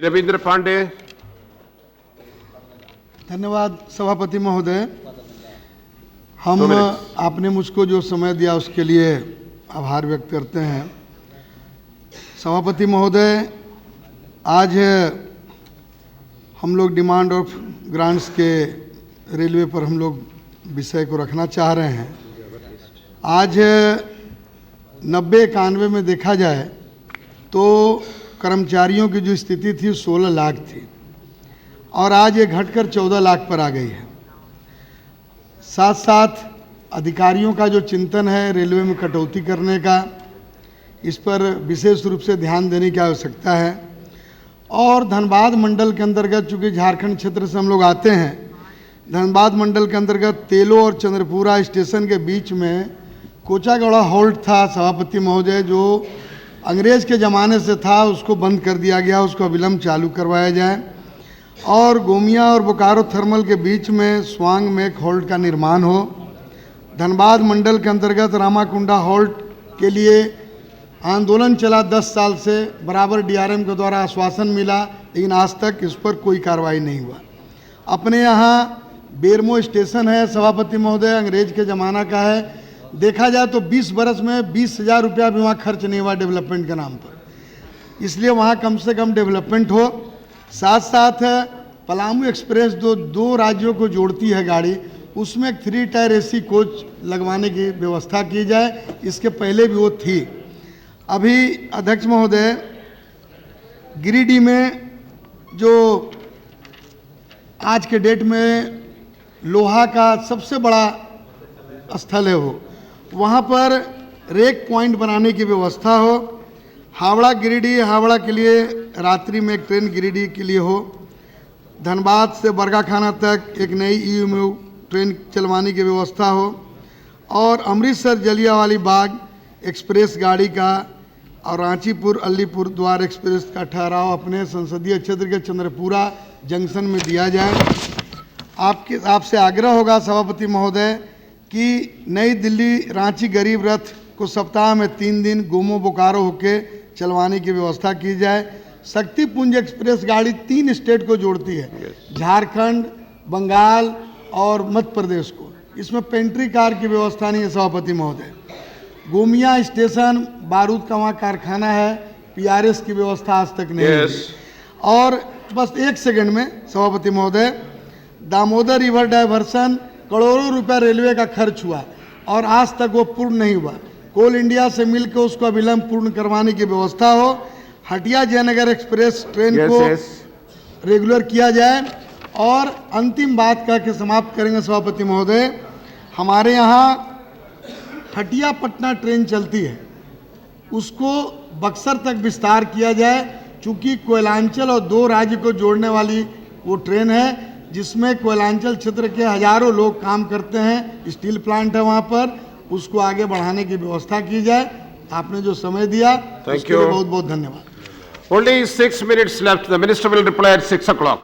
रविंद्र पांडे। धन्यवाद सभापति महोदय। हम आपने मुझको जो समय दिया उसके लिए आभार व्यक्त करते हैं। सभापति महोदय, आज हम लोग डिमांड ऑफ ग्रांट्स के रेलवे पर हम लोग विषय को रखना चाह रहे हैं। आज 90-91 में देखा जाए तो कर्मचारियों की जो स्थिति थी 16 लाख थी और आज ये घटकर 14 लाख पर आ गई है। साथ साथ अधिकारियों का जो चिंतन है रेलवे में कटौती करने का, इस पर विशेष रूप से ध्यान देने की आवश्यकता है। और धनबाद मंडल के अंतर्गत, चूँकि झारखंड क्षेत्र से हम लोग आते हैं, धनबाद मंडल के अंतर्गत तेलो और चंद्रपुरा स्टेशन के बीच में कोचागौड़ा हॉल्ट था सभापति महोदय, जो अंग्रेज़ के ज़माने से था, उसको बंद कर दिया गया, उसको अविलंब चालू करवाया जाए। और गोमिया और बोकारो थर्मल के बीच में स्वांग में एक हॉल्ट का निर्माण हो। धनबाद मंडल के अंतर्गत रामाकुंडा हॉल्ट के लिए आंदोलन चला 10 साल से, बराबर डीआरएम के द्वारा आश्वासन मिला, लेकिन आज तक इस पर कोई कार्रवाई नहीं हुआ। अपने यहाँ बेरमो स्टेशन है सभापति महोदय, अंग्रेज के ज़माना का है। देखा जाए तो 20 बरस में 20,000 रुपया भी वहाँ खर्च नहीं हुआ डेवलपमेंट के नाम पर। इसलिए वहाँ कम से कम डेवलपमेंट हो। साथ साथ पलामू एक्सप्रेस जो 2 राज्यों को जोड़ती है गाड़ी, उसमें एक 3 टायर AC कोच लगवाने की व्यवस्था की जाए। इसके पहले भी वो थी। अभी अध्यक्ष महोदय, गिरिडीह में जो आज के डेट में लोहा का सबसे बड़ा स्थल है, वो वहाँ पर रेक पॉइंट बनाने की व्यवस्था हो। हावड़ा गिरिडीह, हावड़ा के लिए रात्रि में एक ट्रेन गिरिडीह के लिए हो। धनबाद से बरगाखाना तक एक नई EMU ट्रेन चलवाने की व्यवस्था हो। और अमृतसर जलियांवाला बाग एक्सप्रेस गाड़ी का और रांचीपुर अलीपुर द्वार एक्सप्रेस का ठहराव अपने संसदीय क्षेत्र के चंद्रपुरा जंक्शन में दिया जाए। आपसे आग्रह होगा सभापति महोदय कि नई दिल्ली रांची गरीब रथ को सप्ताह में 3 दिन गोमो बोकारो होके चलवाने की व्यवस्था की जाए। शक्तिपुंज एक्सप्रेस गाड़ी 3 स्टेट को जोड़ती है, झारखंड, बंगाल और मध्य प्रदेश को। इसमें पेंट्री कार की व्यवस्था नहीं है सभापति महोदय। गोमिया स्टेशन बारूद का वहाँ कारखाना है, PRS की व्यवस्था आज तक नहीं है। और बस 1 सेकंड में सभापति महोदय, दामोदर रिवर डाइवर्सन करोड़ों रुपया रेलवे का खर्च हुआ और आज तक वो पूर्ण नहीं हुआ। कोल इंडिया से मिलकर उसको अविलंब पूर्ण करवाने की व्यवस्था हो। हटिया जयनगर एक्सप्रेस ट्रेन को रेगुलर किया जाए। और अंतिम बात कह के समाप्त करेंगे सभापति महोदय, हमारे यहाँ हटिया पटना ट्रेन चलती है, उसको बक्सर तक विस्तार किया जाए। चूँकि कोयलांचल और 2 राज्य को जोड़ने वाली वो ट्रेन है, जिसमें कोयलांचल क्षेत्र के हजारों लोग काम करते हैं, स्टील प्लांट है वहाँ पर, उसको आगे बढ़ाने की व्यवस्था की जाए। आपने जो समय दिया उसके लिए बहुत बहुत धन्यवाद। Only 6 minutes left. The minister will reply at 6 o'clock.